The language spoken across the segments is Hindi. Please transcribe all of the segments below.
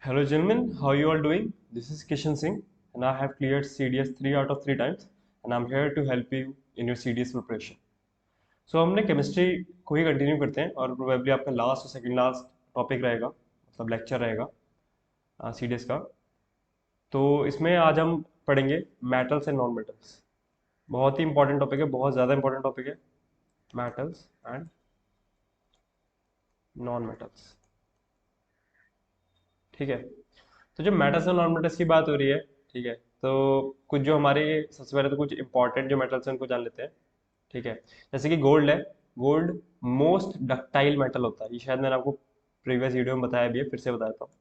Hello gentlemen, how you all doing? This is Kishan Singh and I have cleared CDS 3 out of 3 times and I'm here to help you in your CDS preparation. So हमने केमिस्ट्री को ही कंटिन्यू करते हैं और प्रोबेबली आपका लास्ट और सेकंड लास्ट टॉपिक रहेगा, मतलब लेक्चर रहेगा CDS का। तो इसमें आज हम पढ़ेंगे मेटल्स एंड नॉन मेटल्स। बहुत ही इंपॉर्टेंट टॉपिक है, बहुत ज़्यादा इंपॉर्टेंट टॉपिक है, मेटल्स एंड नॉन मेटल्स। ठीक है, तो जो मेटल्स एंड नॉन मेटल्स की बात हो रही है, ठीक है, तो कुछ जो हमारे सबसे पहले तो कुछ इंपॉर्टेंट जो मेटल्स हैं उनको जान लेते हैं। ठीक है, जैसे कि गोल्ड है। गोल्ड मोस्ट डक्टाइल मेटल होता है, ये शायद मैंने आपको प्रीवियस वीडियो में बताया भी है, फिर से बताता हूँ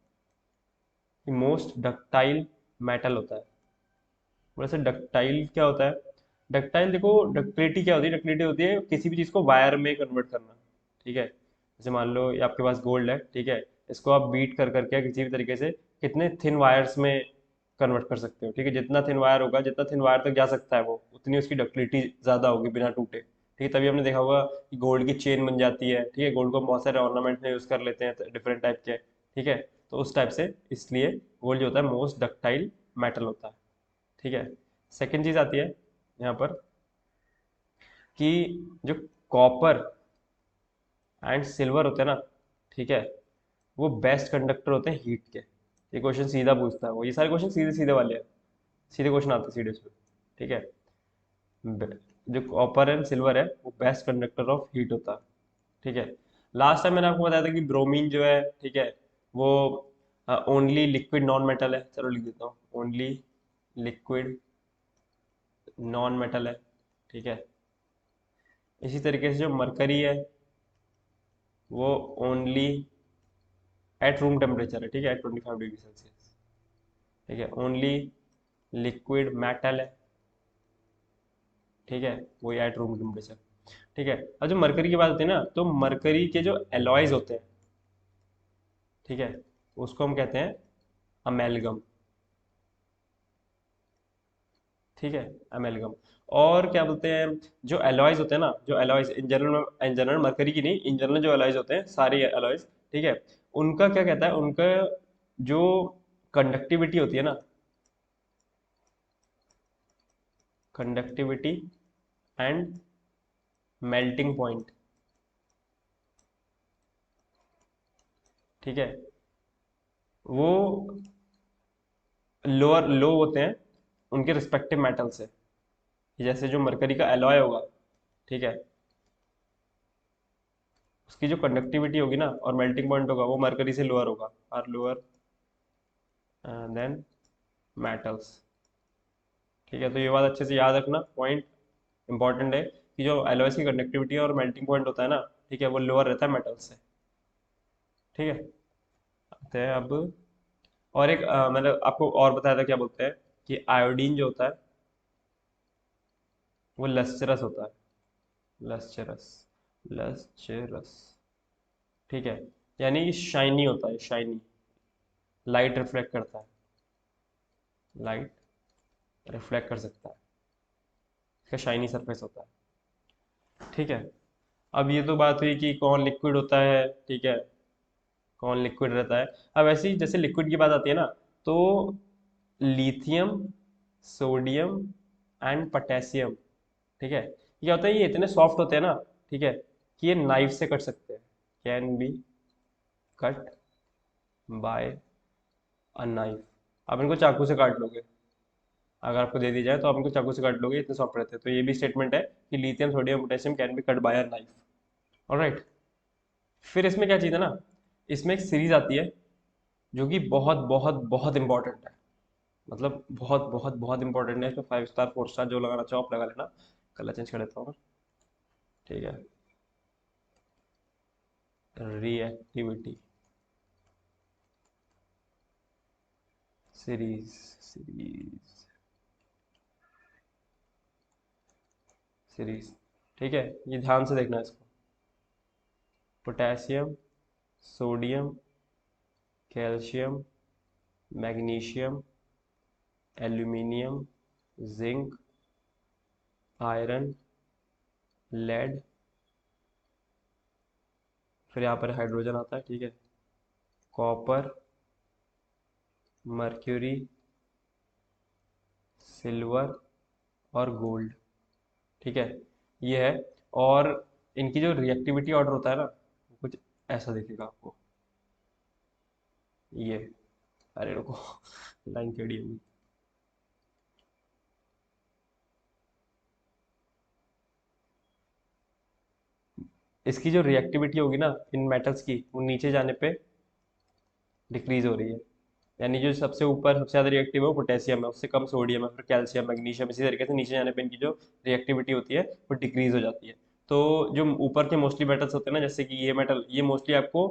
कि मोस्ट डक्टाइल मेटल होता है। वैसे डक्टाइल क्या होता है? डक्टाइल देखो, डक्टिलिटी क्या होती है? डक्टिलिटी होती है किसी भी चीज़ को वायर में कन्वर्ट करना। ठीक है, जैसे मान लो ये आपके पास गोल्ड है, ठीक है, इसको आप बीट कर करके किसी भी तरीके से कितने थिन वायर्स में कन्वर्ट कर सकते हो। ठीक है, जितना थिन वायर होगा, जितना थिन वायर तक जा सकता है वो, उतनी उसकी डक्टिलिटी ज़्यादा होगी बिना टूटे। ठीक है, तभी हमने देखा होगा कि गोल्ड की चेन बन जाती है। ठीक है, गोल्ड को हम बहुत सारे ऑर्नामेंट में यूज़ कर लेते हैं डिफरेंट टाइप के। ठीक है, तो उस टाइप से इसलिए गोल्ड जो होता है मोस्ट डक्टाइल मेटल होता है। ठीक है, सेकेंड चीज़ आती है यहाँ पर कि जो कॉपर एंड सिल्वर होते हैं ना, ठीक है, वो बेस्ट कंडक्टर होते हैं हीट के। ये क्वेश्चन सीधा पूछता है वो, ये सारे क्वेश्चन सीधे सीधे वाले हैं, सीधे क्वेश्चन आते हैं सीधे पे। ठीक है, जो कॉपर एंड सिल्वर है वो बेस्ट कंडक्टर ऑफ हीट होता है। ठीक है, लास्ट टाइम मैंने आपको बताया था कि ब्रोमीन जो है, ठीक है, वो ओनली लिक्विड नॉन मेटल है। चलो लिख देता हूँ, ओनली लिक्विड नॉन मेटल है। ठीक है, इसी तरीके से जो मरकरी है वो ओनली एट रूम टेम्परेचर है। ठीक है, एट 25 डिग्री सेल्सियस। ठीक है, ओनली लिक्विड मेटल है। ठीक है, वो एट रूम टेम्परेचर। ठीक है, और जो मरकरी की बात होती है ना, तो मरकरी के जो एलॉयज होते हैं, ठीक है, उसको हम कहते हैं अमेलगम। ठीक है, अमेलगम। और क्या बोलते हैं, जो एलॉयज होते हैं ना, जो एलॉयज इन जनरल मरकरी की नहीं, इन जनरल जो एलॉयज होते हैं सारे एलॉयज, ठीक है, उनका क्या कहता है, उनका जो कंडक्टिविटी होती है ना, कंडक्टिविटी एंड मेल्टिंग पॉइंट, ठीक है, वो लोअर लो होते हैं उनके रिस्पेक्टिव मेटल से। जैसे जो मरकरी का एलॉय होगा, ठीक है, उसकी जो कंडक्टिविटी होगी ना और मेल्टिंग पॉइंट होगा वो मरकरी से लोअर होगा, आर लोअर देन मेटल्स। ठीक है, तो ये बात अच्छे से याद रखना, पॉइंट इंपॉर्टेंट है कि जो एलॉयस की कंडक्टिविटी और मेल्टिंग पॉइंट होता है ना, ठीक है, वो लोअर रहता है मेटल्स से। ठीक है, आते हैं अब। और एक मैंने आपको और बताया था, क्या बोलते हैं कि आयोडीन जो होता है वो लस्चरस होता है। Lustrous, lustrous. ठीक है, यानी शाइनी होता है, शाइनी, लाइट रिफ्लेक्ट करता है, लाइट रिफ्लेक्ट कर सकता है, इसका शाइनी सरफेस होता है। ठीक है, अब ये तो बात हुई कि कौन लिक्विड होता है, ठीक है, कौन लिक्विड रहता है। अब ऐसे ही जैसे लिक्विड की बात आती है ना, तो लिथियम, सोडियम एंड पोटेशियम, ठीक है, ये क्या होता है, ये इतने सॉफ्ट होते हैं ना, ठीक है, कि ये नाइफ से कट सकते हैं, can be cut by a knife. आप इनको चाकू से काट लोगे, अगर आपको दे दी जाए तो आप इनको चाकू से काट लोगे, इतने सॉफ्ट रहते हैं। तो ये भी स्टेटमेंट है कि lithium, sodium, potassium can be cut by a knife. Alright, फिर इसमें क्या चीज़ है ना, इसमें एक सीरीज आती है जो कि बहुत बहुत बहुत इंपॉर्टेंट है, मतलब बहुत बहुत बहुत इंपॉर्टेंट है। इसमें 5 स्टार 4 स्टार जो लगाना चाहो आप लगा लेना। कलर चेंज कर देता हूँ। ठीक है, रिएक्टिविटी सीरीज, सीरीज, सीरीज। ठीक है, ये ध्यान से देखना इसको। Potassium, sodium, calcium, magnesium, aluminium, zinc, iron, lead, फिर यहाँ पर हाइड्रोजन आता है, ठीक है, कॉपर, मर्क्यूरी, सिल्वर और गोल्ड। ठीक है, ये है। और इनकी जो रिएक्टिविटी ऑर्डर होता है ना, कुछ ऐसा दिखेगा आपको, ये। अरे रुको, लाइन टेढ़ी होगी। इसकी जो रिएक्टिविटी होगी ना इन मेटल्स की, वो नीचे जाने पे डिक्रीज हो रही है। यानी जो सबसे ऊपर सबसे ज़्यादा रिएक्टिव है वो पोटेशियम है, उससे कम सोडियम है, फिर कैल्शियम, मैग्नीशियम, इसी तरीके से नीचे जाने पे इनकी जो रिएक्टिविटी होती है वो डिक्रीज हो जाती है। तो जो ऊपर के मोस्टली मेटल्स होते हैं ना, जैसे कि ये मेटल, ये मोस्टली आपको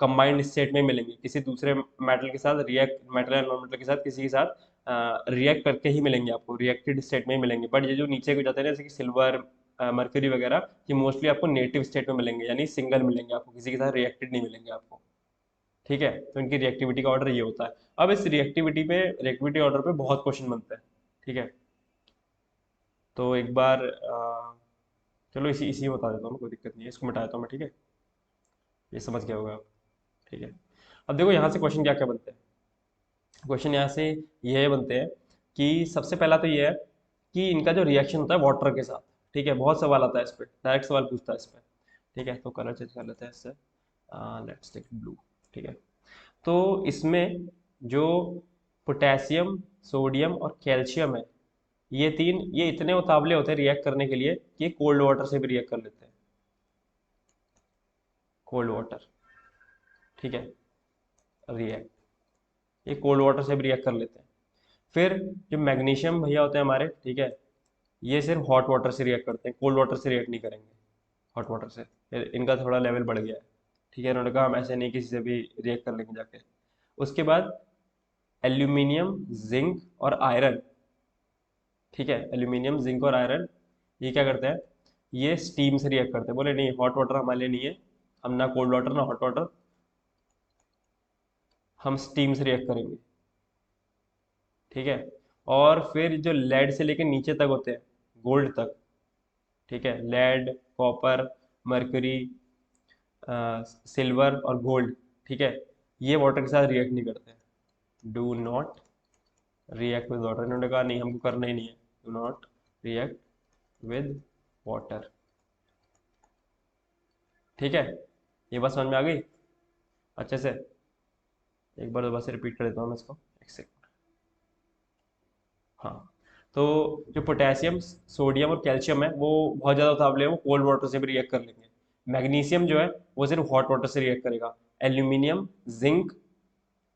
कंबाइंड स्टेट में मिलेंगे, किसी दूसरे मेटल के साथ रिएक्ट, मेटल या नॉन मेटल के साथ किसी के साथ रिएक्ट करके ही मिलेंगे आपको, रिएक्टेड स्टेट में ही मिलेंगे। बट ये जो नीचे को जाते हैं ना, जैसे कि सिल्वर, मर्क्यूरी वगैरह, ये मोस्टली आपको नेटिव स्टेट में मिलेंगे, यानी सिंगल मिलेंगे आपको, किसी के साथ रिएक्टेड नहीं मिलेंगे आपको। ठीक है, तो इनकी रिएक्टिविटी का ऑर्डर ये होता है। अब इस रिएक्टिविटी ऑर्डर पे बहुत क्वेश्चन बनते हैं। ठीक है, तो एक बार चलो इसी इसी में बता देता हूँ मैं, कोई दिक्कत नहीं है, इसको मिटा देता हूँ मैं। ठीक है, ये समझ गया होगा आप। ठीक है, अब देखो यहाँ से क्वेश्चन क्या क्या बनते हैं। क्वेश्चन यहाँ से ये बनते हैं कि सबसे पहला तो ये है कि इनका जो रिएक्शन होता है वाटर के साथ। ठीक है, बहुत सवाल आता है इस पर, डायरेक्ट सवाल पूछता है इस पर। ठीक है, तो कलर चेंज कर लेते हैं इससे, लेट्स टेक ब्लू। ठीक है, तो इसमें जो पोटेशियम, सोडियम और कैल्शियम है, ये तीन, ये इतने उतावले होते हैं रिएक्ट करने के लिए कि ये कोल्ड वाटर से भी रिएक्ट कर लेते हैं। कोल्ड वाटर, ठीक है, रिएक्ट, ये कोल्ड वाटर से भी रिएक्ट कर लेते हैं। फिर जो मैग्नीशियम भैया होते हैं हमारे, ठीक है, ये सिर्फ हॉट वाटर से रिएक्ट करते हैं, कोल्ड वाटर से रिएक्ट नहीं करेंगे। हॉट वाटर से इनका थोड़ा लेवल बढ़ गया है। ठीक है, इन्होंने कहा हम ऐसे नहीं किसी से भी रिएक्ट कर लेंगे जाके। उसके बाद एल्यूमिनियम, जिंक और आयरन। ठीक है, एल्यूमिनियम, जिंक और आयरन, ये क्या करते हैं, ये स्टीम से रिएक्ट करते हैं। बोले नहीं, हॉट वाटर हमारे लिए नहीं है, हम ना कोल्ड वाटर ना हॉट वाटर, हम स्टीम से रिएक्ट करेंगे। ठीक है, और फिर जो लेड से लेकर नीचे तक होते हैं, गोल्ड तक, ठीक है, लेड, कॉपर, मर्क्यूरी, सिल्वर और गोल्ड, ठीक है, ये वाटर के साथ रिएक्ट नहीं करते। Do not react with water, इन्होंने कहा नहीं, हमको करना ही नहीं है, do not react with water. ठीक है, ये बात समझ में आ गई अच्छे से। एक बार दोबारा से रिपीट कर देता हूँ मैं इसको, एक सेकंड। हाँ, तो जो पोटेशियम, सोडियम और कैल्शियम है वो बहुत ज़्यादा उतावले हैं, वो कोल्ड वाटर से भी रिएक्ट कर लेंगे। मैग्नीशियम जो है वो सिर्फ हॉट वाटर से रिएक्ट करेगा। एल्यूमिनियम, जिंक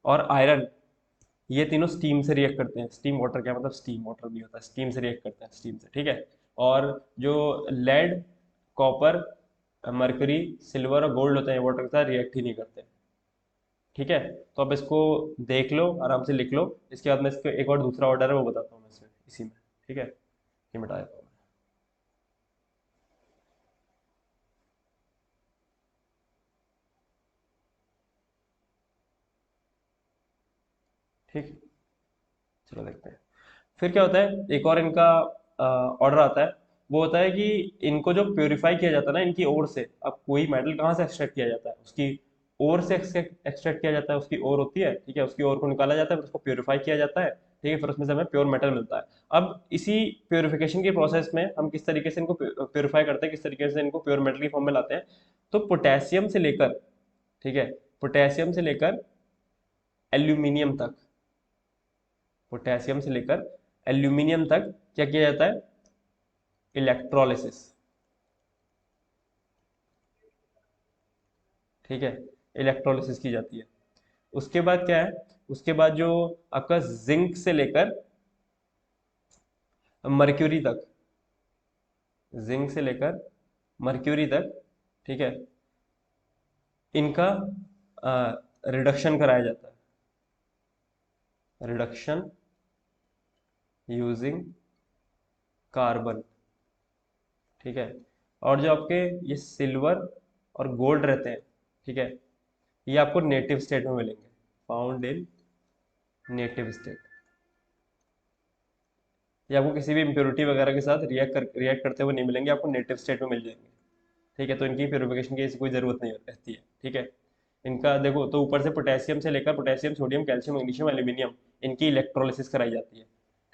और आयरन, ये तीनों स्टीम से रिएक्ट करते हैं। स्टीम वाटर क्या मतलब, स्टीम वाटर भी होता है, स्टीम से रिएक्ट करते हैं, स्टीम से। ठीक है, और जो लेड, कॉपर, मरकरी, सिल्वर और गोल्ड होते हैं, वाटर के साथ रिएक्ट ही नहीं करते। ठीक है, तो अब इसको देख लो, आराम से लिख लो। इसके बाद मैं इसको एक और दूसरा ऑर्डर है वो बताता हूँ मैं इसमें, इसी में। ठीक है, ये मिटा देता हूँ मैं। ठीक, चलो देखते हैं। फिर क्या होता है, एक और इनका ऑर्डर आता है। वो होता है कि इनको जो प्योरीफाई किया जाता है ना इनकी ओर से, अब कोई मेटल कहाँ से एक्सट्रैक्ट किया जाता है, उसकी ओर से एक्सट्रैक्ट किया जाता है। उसकी ओर होती है, ठीक है, उसकी ओर को निकाला जाता है, फिर उसको प्योरीफाई किया जाता है। ठीक है, फिर उसमें से हमें प्योर मेटल मिलता है। अब इसी प्योरिफिकेशन के प्रोसेस में हम किस तरीके से इनको प्योरीफाई करते हैं, किस तरीके से इनको प्योर मेटल की फॉर्म में लाते हैं। तो पोटेशियम से लेकर, ठीक है, पोटेशियम से लेकर एल्यूमिनियम तक, पोटेशियम से लेकर एल्यूमिनियम तक क्या किया जाता है, इलेक्ट्रोलिसिस। ठीक है, इलेक्ट्रोलिसिस की जाती है। उसके बाद क्या है, उसके बाद जो आपका जिंक से लेकर मर्क्यूरी तक, जिंक से लेकर मर्क्यूरी तक, ठीक है, इनका रिडक्शन कराया जाता है, रिडक्शन यूजिंग कार्बन। ठीक है, और जो आपके ये सिल्वर और गोल्ड रहते हैं, ठीक है, ये आपको नेटिव स्टेट में मिलेंगे, फाउंड इन नेटिव स्टेट। ये आपको किसी भी इम्प्योरिटी वगैरह के साथ रिएक्ट करते हुए नहीं मिलेंगे, आपको नेटिव स्टेट में मिल जाएंगे। ठीक है, तो इनकी प्योरिफिकेशन की ऐसी कोई ज़रूरत नहीं रहती है। ठीक है, इनका देखो, तो ऊपर से पोटेशियम से लेकर potassium, sodium, calcium, magnesium, aluminium, इनकी इलेक्ट्रोलिसिस कराई जाती है।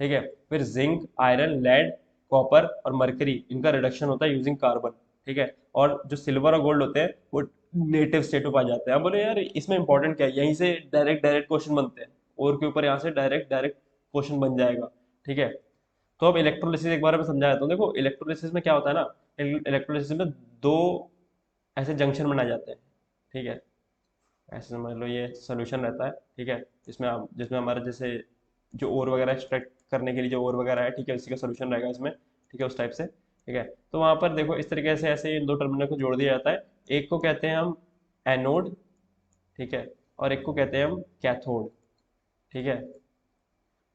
ठीक है। फिर जिंक, आयरन, लेड, कॉपर और मरकरी, इनका रिडक्शन होता है यूजिंग कार्बन। ठीक है। और जो सिल्वर और गोल्ड होते हैं वो नेटिव स्टेट में पाए जाते हैं। अब बोले यार इसमें इंपॉर्टेंट क्या है, यहीं से डायरेक्ट डायरेक्ट क्वेश्चन बनते हैं, और के ऊपर यहाँ से डायरेक्ट डायरेक्ट क्वेश्चन बन जाएगा। ठीक है। तो अब इलेक्ट्रोलिसिस एक बार मैं समझा देता हूँ। देखो इलेक्ट्रोलिसिस में क्या होता है ना, इलेक्ट्रोलिसिस में दो ऐसे जंक्शन बनाए जाते हैं। ठीक है। ऐसे समझ लो ये सोल्यूशन रहता है। ठीक है। जिसमें हमारा जैसे जो ओर वगैरह एक्सट्रैक्ट करने के लिए जो ओर वगैरह है, ठीक है, उसी का सोल्यूशन रहेगा इसमें। ठीक है, उस टाइप से। ठीक है। तो वहाँ पर देखो इस तरीके से ऐसे इन दो टर्मिनल को जोड़ दिया जाता है। एक को कहते हैं हम एनोड। ठीक है। और एक को कहते हैं हम कैथोड। ठीक है।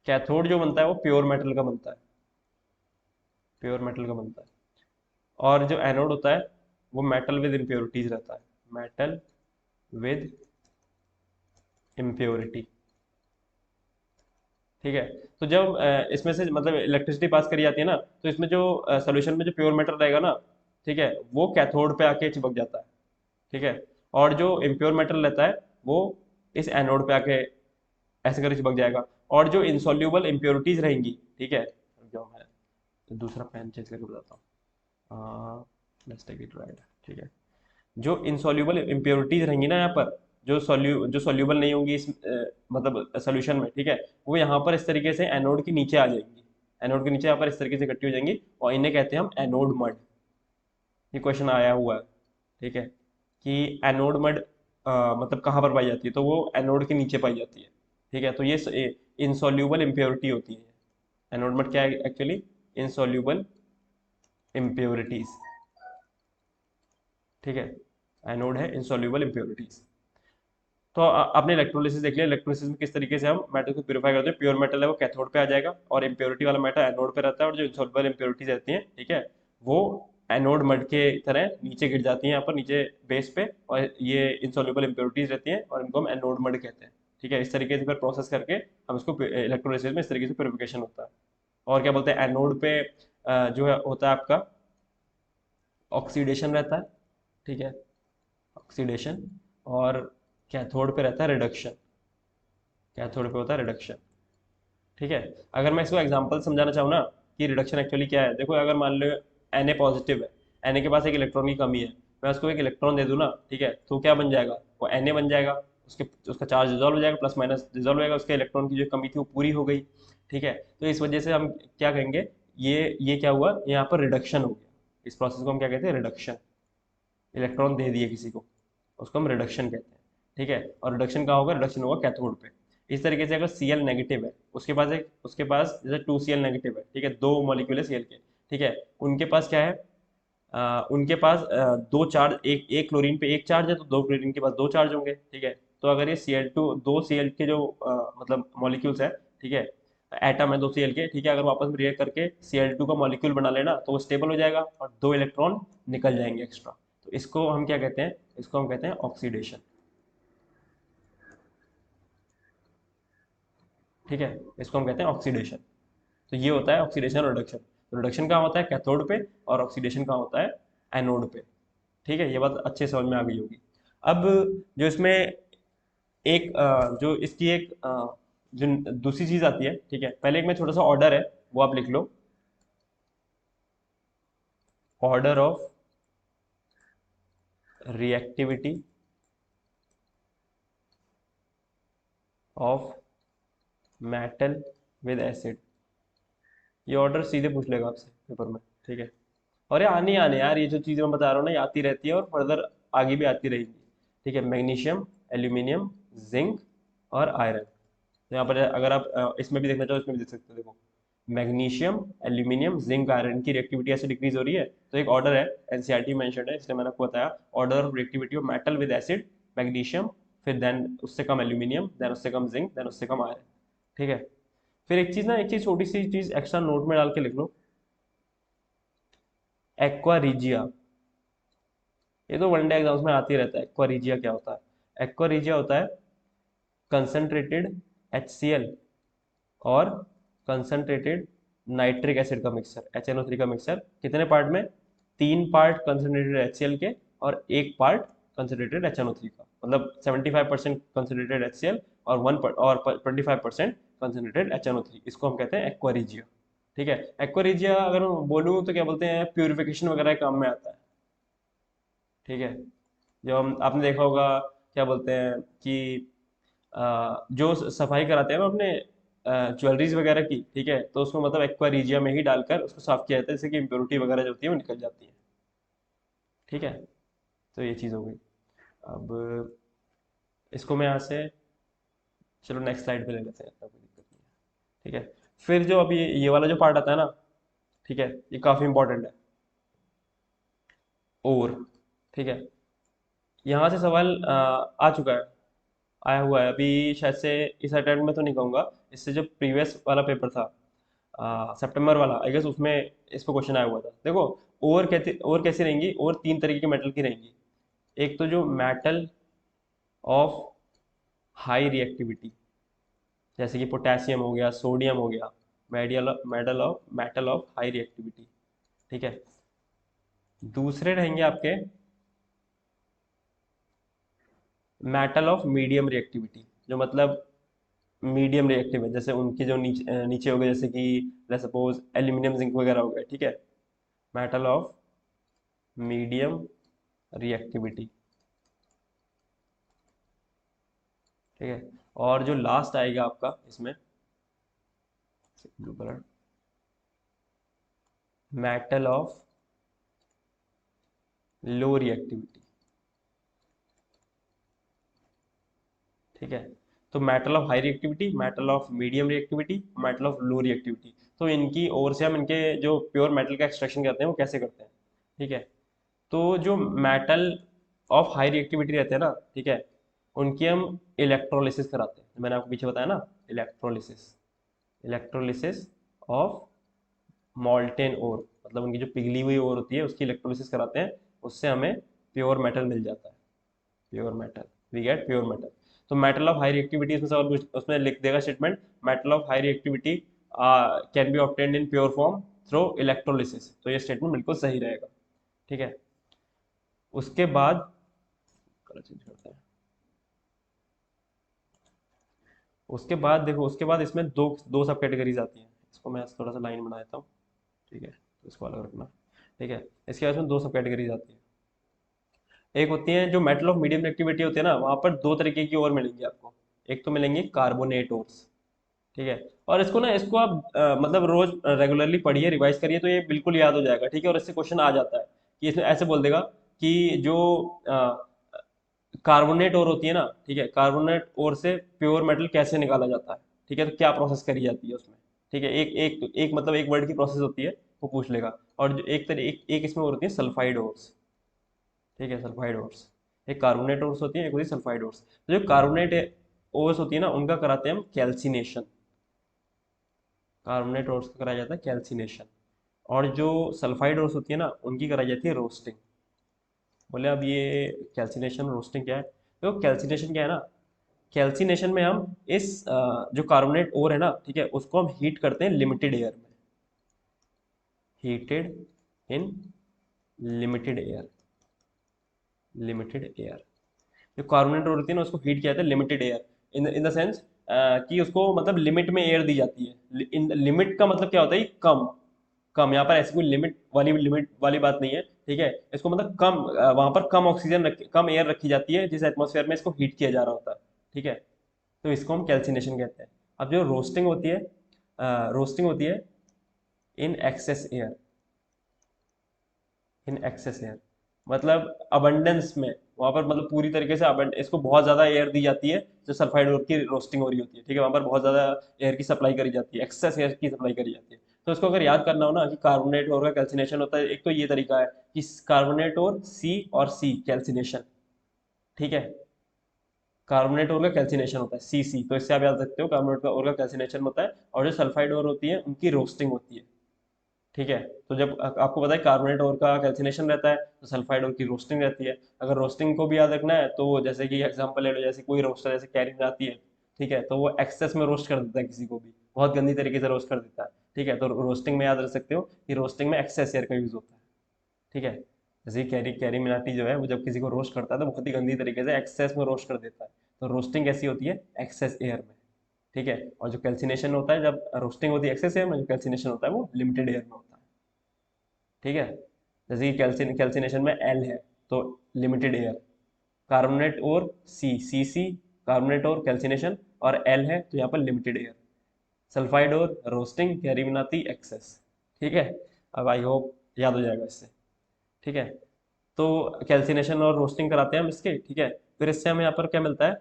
कैथोड जो बनता है वो प्योर मेटल का बनता है, प्योर मेटल का बनता है। और जो एनोड होता है वो मेटल विद इम्प्योरिटीज रहता है, मेटल विद इम्प्योरिटी। ठीक है। तो जब इसमें से मतलब इलेक्ट्रिसिटी पास करी जाती है ना, तो इसमें जो सोल्यूशन में जो प्योर मेटल रहेगा ना, ठीक है, वो कैथोड पे आके चिपक जाता है। ठीक है। और जो इम्प्योर मेटल रहता है वो इस एनोड पे आके ऐसे करके चिपक जाएगा। और जो इंसॉल्यूबल इम्प्योरिटीज रहेंगी, ठीक है, जो मैं दूसरा पेन चेंज करके बताता हूँ, लेट्स टेक इट राइट। ठीक है। जो इंसॉल्यूबल इम्प्योरिटीज रहेंगी ना यहाँ पर, जो सॉल्यूबल नहीं होंगी इस मतलब सोल्यूशन में, ठीक है, वो यहाँ पर इस तरीके से एनोड के नीचे आ जाएंगी। एनोड के नीचे यहाँ पर इस तरीके से इकट्ठी हो जाएंगी, और इन्हें कहते हैं हम एनोड मड। ये क्वेश्चन आया हुआ है। ठीक है। कि एनोड मड मतलब कहाँ पर पाई जाती है, तो वो एनोड के नीचे पाई जाती है। ठीक है। तो ये इनसॉल्यूबल इम्प्योरिटी होती है। एनोड मड क्या है एक्चुअली? Insoluble impurities. ठीक है। एनोड है इनसॉल्यूबल इम्प्योरिटीज। तो आपने इलेक्ट्रोलिसिस देख लिया। इलेक्ट्रोलिसिस में किस तरीके से हम मेटल को प्यूरिफाई करते हैं। प्योर मेटल है वो कैथोड पे आ जाएगा, और इम्प्योरिटी वाला मेटल एनोड पे रहता है, और जो इनसॉल्युबल इम्प्योरिटीज रहती हैं, ठीक है, वो एनोड मड के तरह नीचे गिर जाती हैं, यहाँ पर नीचे बेस पे, और ये इनसॉल्युबल इम्प्योरिटीज रहती हैं, और इनको हम एनोड मड कहते हैं। ठीक है। इस तरीके से फिर प्रोसेस करके हम इसको इलेक्ट्रोलिसिस में इस तरीके से प्योरिफिकेशन होता है। और क्या बोलते हैं, एनोड पे जो है होता है आपका ऑक्सीडेशन रहता है। ठीक है, ऑक्सीडेशन। और कैथोड पे रहता है रिडक्शन। कैथोड पे होता है रिडक्शन। ठीक है। अगर मैं इसको एग्जांपल समझाना चाहूँ ना कि रिडक्शन एक्चुअली क्या है, देखो अगर मान लो Na पॉजिटिव है, Na के पास एक इलेक्ट्रॉन की कमी है, मैं उसको एक इलेक्ट्रॉन दे दूँ ना, ठीक है, तो क्या बन जाएगा, वो Na बन जाएगा। उसके उसका चार्ज डिजोल्व हो जाएगा, प्लस माइनस डिजोल्व हो जाएगा, उसके इलेक्ट्रॉन की जो कमी थी वो पूरी हो गई। ठीक है। तो इस वजह से हम क्या कहेंगे, ये क्या हुआ, यहाँ पर रिडक्शन हो गया। इस प्रोसेस को हम क्या कहते हैं, रिडक्शन। इलेक्ट्रॉन दे दिए किसी को, उसको हम रिडक्शन कहते हैं। ठीक है। और रिडक्शन कहाँ होगा, रिडक्शन होगा कैथोड पे। इस तरीके से अगर Cl नेगेटिव है, उसके पास जैसे 2Cl नेगेटिव है, ठीक है, दो मॉलिक्यूल है Cl के। ठीक है। उनके पास क्या है, उनके पास दो चार्ज, एक एक क्लोरीन पे एक चार्ज है, तो दो क्लोरीन के पास दो चार्ज होंगे। ठीक है। तो अगर ये Cl2 दो Cl के जो मतलब मॉलिक्यूल्स है, ठीक है, एटम है दो Cl के, ठीक है, अगर वापस में रिएक्ट करके Cl2 का मॉलिक्यूल बना लेना, तो वो स्टेबल हो जाएगा और दो इलेक्ट्रॉन निकल जाएंगे एक्स्ट्रा। तो इसको हम क्या कहते हैं, इसको हम कहते हैं ऑक्सीडेशन। ठीक है। इसको हम कहते हैं ऑक्सीडेशन। तो ये होता है ऑक्सीडेशन और रिडक्शन। तो रिडक्शन कहाँ होता है, कैथोड पे, और ऑक्सीडेशन कहाँ होता है, एनोड पे। ठीक है। ये बात अच्छे समझ में आ गई होगी। अब जो इसमें एक जो इसकी एक जो दूसरी चीज आती है, ठीक है, पहले एक में छोटा सा ऑर्डर है, वो आप लिख लो। Order of reactivity of metal with acid. ये ऑर्डर सीधे पूछ लेगा आपसे पेपर में। ठीक है। और ये आने ही आने यार, ये जो चीज़ें मैं बता रहा हूँ ना, ये आती रहती है और फर्दर आगे भी आती रहेगी। ठीक है। मैग्नीशियम, एल्यूमिनियम, जिंक और आयरन। तो यहाँ पर अगर आप इसमें भी देखना चाहो, इसमें भी देख सकते हो। देखो मैग्नीशियम, एल्यूमिनियम, जिंक, आयरन की रिएक्टिविटी ऐसे डिक्रीज हो रही है, तो एक ऑर्डर है, एनसीईआरटी मेंशन्ड है, इसलिए मैंने आपको बताया। Order of reactivity of metal with acid, magnesium, फिर देन उससे कम एल्यूमिनियम, देन उससे कम जिंक, देन उससे कम आयरन। ठीक है। फिर एक चीज छोटी सी चीज एक्स्ट्रा नोट में डाल के लिख लो, एक्वा रिजिया। ये तो वनडे एग्जाम्स में आती रहता है। एक्वा रिजिया क्या होता है, एक्वा रिजिया होता है कंसंट्रेटेड HCl और कंसंट्रेटेड नाइट्रिक एसिड का मिक्सर, HNO3 का मिक्सर। कितने पार्ट में, तीन पार्ट कंसंट्रेटेड HCl के और एक पार्ट कंसंट्रेटेड HNO3 का। मतलब 75% कंसनट्रेटेड HCl और 25% कंसनट्रेटेड HNO3, इसको हम कहते हैं एक्वा, ठीक है। एक्वा अगर मैं बोलूँ तो क्या बोलते हैं, प्यूरिफिकेशन वगैरह के काम में आता है, ठीक है। जो हम आपने देखा होगा, क्या बोलते हैं कि जो सफाई कराते हैं ना अपने ज्वेलरीज वगैरह की, ठीक है, तो उसको मतलब एक्वा में ही डालकर उसको साफ किया जाता है, जिससे कि इम्प्योरिटी वगैरह जो होती है वो निकल जाती है, ठीक है। तो ये चीज़ हो गई। अब इसको मैं यहाँ से, चलो नेक्स्ट स्लाइड पे ले लेते हैं, इतना कोई दिक्कत नहीं है, ठीक है। फिर जो अभी ये वाला जो पार्ट आता है ना, ठीक है, ये काफ़ी इंपॉर्टेंट है, और, ठीक है, यहाँ से सवाल आ चुका है, आया हुआ है अभी शायद से, इस अटेम्प्ट में तो नहीं कहूँगा, इससे जो प्रीवियस वाला पेपर था सितंबर वाला, आई गेस, उसमें इस पर क्वेश्चन आया हुआ था। देखो, और कैसी रहेंगी, और तीन तरीके के मेटल की रहेंगी। एक तो जो मेटल ऑफ हाई रिएक्टिविटी, जैसे कि पोटेशियम हो गया, सोडियम हो गया, मेटल ऑफ हाई रिएक्टिविटी, ठीक है। दूसरे रहेंगे आपके मेटल ऑफ मीडियम रिएक्टिविटी, जो मतलब मीडियम रिएक्टिव है, जैसे उनके जो नीचे हो गए, जैसे कि लेट्स सपोज एल्यूमिनियम जिंक वगैरह हो गए, ठीक है, मेटल ऑफ मीडियम रिएक्टिविटी, ठीक है। और जो लास्ट आएगा आपका इसमें, blue colour, metal of low reactivity, ठीक है। तो metal of high reactivity, metal of medium reactivity, metal of low reactivity, तो इनकी ओर से हम इनके जो प्योर मेटल का एक्सट्रैक्शन करते हैं वो कैसे करते हैं, ठीक है। तो जो मेटल ऑफ हाई रिएक्टिविटी रहते हैं ना, ठीक है, उनकी हम इलेक्ट्रोलिसिस कराते हैं, मैंने आपको पीछे बताया ना, इलेक्ट्रोलिसिस, इलेक्ट्रोलिसिस ऑफ मॉल्टेन ओर, मतलब उनकी जो पिघली हुई ओर होती है उसकी इलेक्ट्रोलिसिस कराते हैं, उससे हमें प्योर मेटल मिल जाता है, pure metal, we get pure metal. तो मेटल ऑफ हाई रिएक्टिविटी, इसमें सवाल उसमें लिख देगा statement, metal of high reactivity can be obtained in pure form through electrolysis, तो ये स्टेटमेंट बिल्कुल सही रहेगा, ठीक है। उसके बाद कलर चेंज करते हैं। उसके बाद देखो, उसके बाद इसमें दो दो सब कैटेगरीज आती हैं, इसको मैं थोड़ा सा लाइन बना देता हूँ, ठीक है, तो इसको अलग रखना, ठीक है। इसके बाद इसमें दो सब कैटेगरीज आती है। एक होती है जो मेटल ऑफ मीडियम एक्टिविटी होती है ना, वहाँ पर दो तरीके की और मिलेंगी आपको। एक तो मिलेंगे कार्बोनेट ओर्स, ठीक है, और इसको आप मतलब रोज रेगुलरली पढ़िए, रिवाइज करिए, तो ये बिल्कुल याद हो जाएगा, ठीक है। और इससे क्वेश्चन आ जाता है कि इसमें ऐसे बोल देगा कि जो कार्बोनेट ओर होती है ना, ठीक है, कार्बोनेट ओर से प्योर मेटल कैसे निकाला जाता है, ठीक है, तो क्या प्रोसेस करी जाती है उसमें, ठीक है। एक मतलब एक वर्ड की प्रोसेस होती है, वो पूछ लेगा। और जो एक इसमें और होती है सल्फाइड ओर्स, ठीक है, सल्फाइड ओर्स। एक कार्बोनेट ओर्स होती है, एक होती है सल्फाइड ओर्स। तो जो कार्बोनेट ओर्स होती है ना, उनका कराते हैं हम कैल्सिनेशन, कार्बोनेट ओर्स का कराया जाता है कैल्सिनेशन। और जो सल्फाइड ओर्स होती है ना, उनकी कराई जाती है रोस्टिंग। बोले अब ये कैल्सिनेशन रोस्टिंग क्या है, तो कैल्सिनेशन क्या है ना, कैल्सिनेशन में हम जो कार्बोनेट ओर है ना, ठीक है, उसको हम हीट करते हैं लिमिटेड एयर में, heated in limited air, limited air. जो कार्बोनेट ओर होती है ना, उसको हीट किया जाता है limited air, in the sense कि उसको मतलब लिमिट में एयर दी जाती है। इन लिमिट का मतलब क्या होता है, कम, कम, यहाँ पर ऐसी कोई लिमिट वाली बात नहीं है, ठीक है। इसको मतलब कम, वहां पर कम ऑक्सीजन कम एयर रखी जाती है जिस एटमॉस्फेयर में इसको हीट किया जा रहा होता है, ठीक है। तो इसको हम कैल्सिनेशन कहते हैं। अब जो रोस्टिंग होती है in excess air, in excess air, मतलब अबंडेंस में, वहां पर मतलब पूरी तरीके से इसको बहुत ज्यादा एयर दी जाती है, जो सल्फाइड ओर की रोस्टिंग हो रही होती है, ठीक है, वहां पर बहुत ज्यादा एयर की सप्लाई करी जाती है, एक्सेस एयर की सप्लाई करी जाती है। तो इसको अगर याद करना हो ना कि कार्बोनेट ओर का कैल्सिनेशन होता है, एक तो ये तरीका है कि कार्बोनेट ओर सी कैल्सिनेशन, ठीक है, कार्बोनेट ओर का कैल्सिनेशन होता है सी, तो इससे आप याद रखते हो कार्बोनेट ओर का कैल्सिनेशन होता है, और जो सल्फाइड ओर होती है उनकी रोस्टिंग होती है, ठीक है। तो जब आपको पता है कार्बोनेट ओर का कैल्सिनेशन रहता है, तो सल्फाइड ओर की रोस्टिंग रहती है। अगर रोस्टिंग को भी याद रखना है तो जैसे कि एग्जांपल ले लो, जैसे कोई रोस्टर जैसे कैरिंग आती है, ठीक है, तो वो एक्सेस में रोस्ट कर देता है, किसी को भी बहुत गंदी तरीके से रोस्ट कर देता है, ठीक है। तो रोस्टिंग में याद रख सकते हो कि रोस्टिंग में एक्सेस एयर का यूज होता है, ठीक है। जैसे कैरी कैरी मिनाटी जो है वो जब किसी को रोस्ट करता है तो बहुत ही गंदी तरीके से एक्सेस में रोस्ट कर देता है। तो रोस्टिंग कैसी होती है? एक्सेस एयर में। ठीक है। और जो कैल्सिनेशन होता है, जब रोस्टिंग होती है एक्सेस एयर में, जो कैल्सिनेशन होता है वो लिमिटेड एयर में होता है। ठीक है। जैसे कि कैल्सिनेशन में एल है तो लिमिटेड एयर, कार्बोनेट और सी कार्बोनेट और कैल्सिनेशन, और एल है तो यहाँ पर लिमिटेड एयर। सल्फाइड और रोस्टिंग, कैरी मिनाती, एक्सेस। ठीक है। अब आई होप याद हो जाएगा इससे। ठीक है। तो कैल्सिनेशन और रोस्टिंग कराते हैं हम इसके। ठीक है। फिर इससे हमें यहाँ पर क्या मिलता है?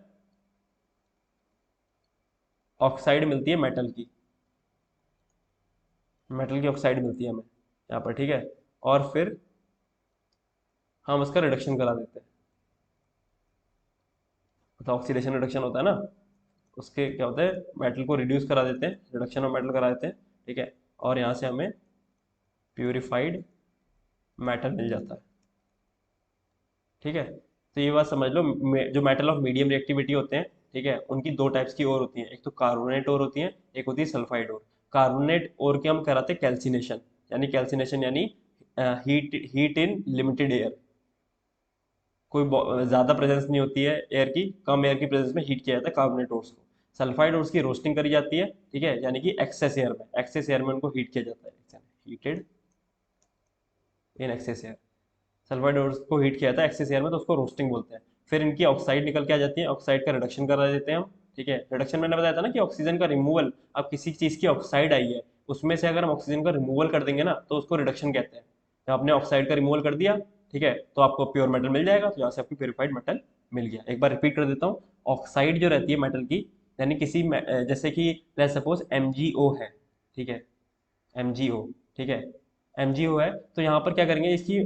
ऑक्साइड मिलती है मेटल की। मेटल की ऑक्साइड मिलती है हमें यहाँ पर। ठीक है। और फिर हम उसका रिडक्शन करा देते हैं। मतलब ऑक्सीडेशन रिडक्शन होता है ना, उसके क्या होता है, मेटल को रिड्यूस करा देते हैं, रिडक्शन ऑफ मेटल करा देते हैं। ठीक है। और यहाँ से हमें प्यूरिफाइड मेटल मिल जाता है। ठीक है। तो ये बात समझ लो, जो मेटल ऑफ मीडियम रिएक्टिविटी होते हैं, ठीक है, उनकी दो टाइप्स की और होती हैं। एक तो कार्बोनेट और होती है, एक होती है सल्फाइड और। कार्बोनेट और के हम कराते हैं कैल्सिनेशन, यानी कैल्सिनेशन यानी heat heat in limited air. कोई ज़्यादा प्रेजेंस नहीं होती है एयर की, कम एयर की प्रेजेंस में हीट किया जाता है कार्बोनेट ओर्स को। सल्फाइड ओर्स की रोस्टिंग करी जाती है। ठीक है। यानी कि एक्सेस एयर में उनको हीट किया जाता है, heated in excess air. Sulphide ores को हीट किया जाता है एक्सेस एयर में, तो उसको रोस्टिंग बोलते हैं। फिर इनकी ऑक्साइड निकल के आ जाती है, ऑक्साइड का रिडक्शन करा देते हैं हम। ठीक है। रिडक्शन मैंने बताया था ना कि ऑक्सीजन का रिमूवल। अब किसी चीज़ की ऑक्साइड आई है, उसमें से अगर हम ऑक्सीजन का रिमूवल कर देंगे ना तो उसको रिडक्शन कहते हैं। जब आपने ऑक्साइड का रिमूवल कर दिया, ठीक है, तो आपको प्योर मेटल मिल जाएगा। तो यहाँ से आपको प्योरीफाइड मेटल मिल गया। एक बार रिपीट कर देता हूँ। ऑक्साइड जो रहती है मेटल की, यानी जैसे कि लेट्स सपोज MgO है। ठीक है। MgO। ठीक है। MgO है तो यहाँ पर क्या करेंगे, इसकी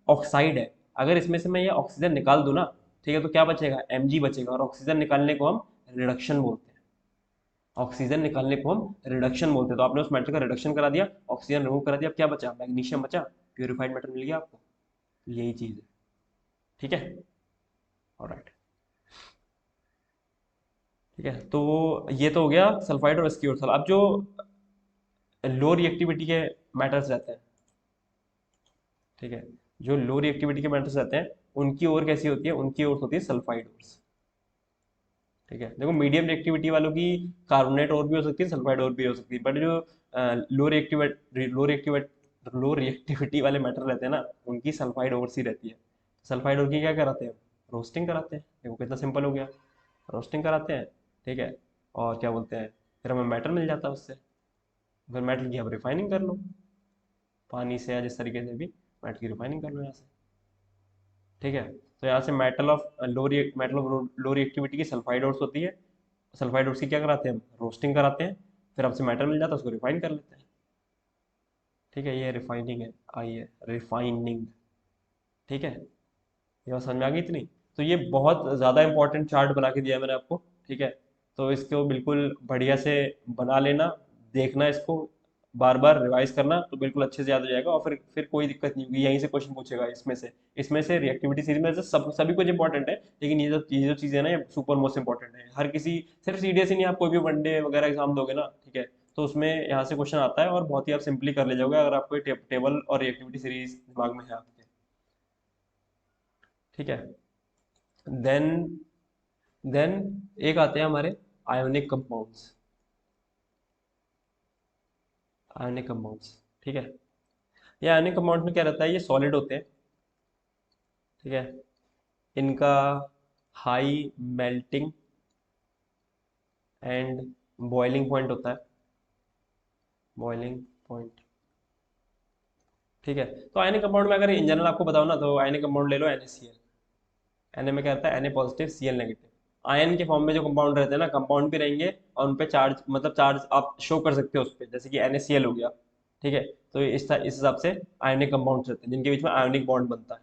ऑक्साइड है, अगर इसमें से मैं ये ऑक्सीजन निकाल दूं ना, ठीक है, तो क्या बचेगा? Mg बचेगा। और ऑक्सीजन निकालने को हम रिडक्शन बोलते हैं। ऑक्सीजन निकालने को हम रिडक्शन बोलते हैं। तो आपने उस मेटल का रिडक्शन करा दिया, ऑक्सीजन रिमूव करा दिया, अब क्या बचा? मैग्नीशियम बचा, प्यूरिफाइड मेटल मिल गया आपको। यही चीज़ है। ठीक है। ऑलराइट। ठीक है। तो ये तो हो गया सल्फाइड और इसकी और सल। अब जो लो रिएक्टिविटी के मेटल्स रहते हैं, ठीक है, जो लो रिएक्टिविटी के मेटल्स रहते हैं, उनकी ओर कैसी होती है? उनकी ओर होती है सल्फाइड ओर्स। ठीक है। देखो, मीडियम रिएक्टिविटी वालों की कार्बोनेट और भी हो सकती है, सल्फाइड और भी हो सकती है, बट जो लो रिएक्टिविटी लो रिएक्टिविटी वाले मेटल रहते हैं ना, उनकी सल्फाइड ओर्स ही रहती है। सल्फाइड और की क्या कराते हैं? रोस्टिंग कराते हैं। देखो कितना सिंपल हो गया। रोस्टिंग कराते हैं। ठीक है। और क्या बोलते हैं, फिर हमें मेटल मिल जाता है उससे। फिर मेटल की आप रिफाइनिंग कर लो पानी से, या जिस तरीके से भी मेटल की रिफाइनिंग कर लो यहाँ से। ठीक है। तो यहाँ से मेटल ऑफ लो रिएक्टिविटी की सल्फाइड ओर्स होती है। सल्फाइड ओर्स की क्या कराते हैं हम? रोस्टिंग कराते हैं। फिर हमसे मेटल मिल जाता है, उसको रिफाइन कर लेते हैं। ठीक है। ये रिफाइनिंग है, आई है रिफाइनिंग। ठीक है। ये बात समझ में आ गई इतनी? तो ये बहुत ज़्यादा इंपॉर्टेंट चार्ट बना के दिया है मैंने आपको। ठीक है। तो इसको बिल्कुल बढ़िया से बना लेना, देखना इसको, बार बार रिवाइज करना, तो बिल्कुल अच्छे से याद हो जाएगा। और फिर कोई दिक्कत नहीं होगी, यहीं से क्वेश्चन पूछेगा इसमें से रिएक्टिविटी सीरीज में से सभी कुछ इंपॉर्टेंट है, लेकिन ये जो चीज़ें हैं ना, ये सुपर मोस्ट इंपॉर्टेंट है। हर किसी, सिर्फ सीडीएस ही नहीं, आप कोई भी वनडे वगैरह एग्जाम दोगे ना, ठीक है, तो उसमें यहाँ से क्वेश्चन आता है, और बहुत ही आप सिंपली कर ले जाओगे अगर आपको टेबल और रिएक्टिविटी सीरीज दिमाग में है आपके। ठीक है। देन देन एक आते हैं हमारे आयोनिक कंपाउंड्स। Ionic compounds. ठीक है। ये आयोनिक कंपाउंड्स में क्या रहता है? ये सॉलिड होते हैं। ठीक है। इनका high melting and boiling point होता है। Boiling point. ठीक है। तो आयनिक कंपाउंड में अगर इन जनरल आपको बताओ ना, तो आयनिक कंपाउंड ले लो NaCl। Na में क्या रहता है? Na positive Cl negative. Ion के फॉर्म में जो कंपाउंड रहते हैं ना, कंपाउंड भी रहेंगे, और उन पे चार्ज, मतलब चार्ज आप शो कर सकते हो उस पर, जैसे कि NaCl हो गया। ठीक है। तो इस हिसाब से आयनिक कंपाउंड रहते हैं जिनके बीच में आयनिक बॉन्ड बनता है।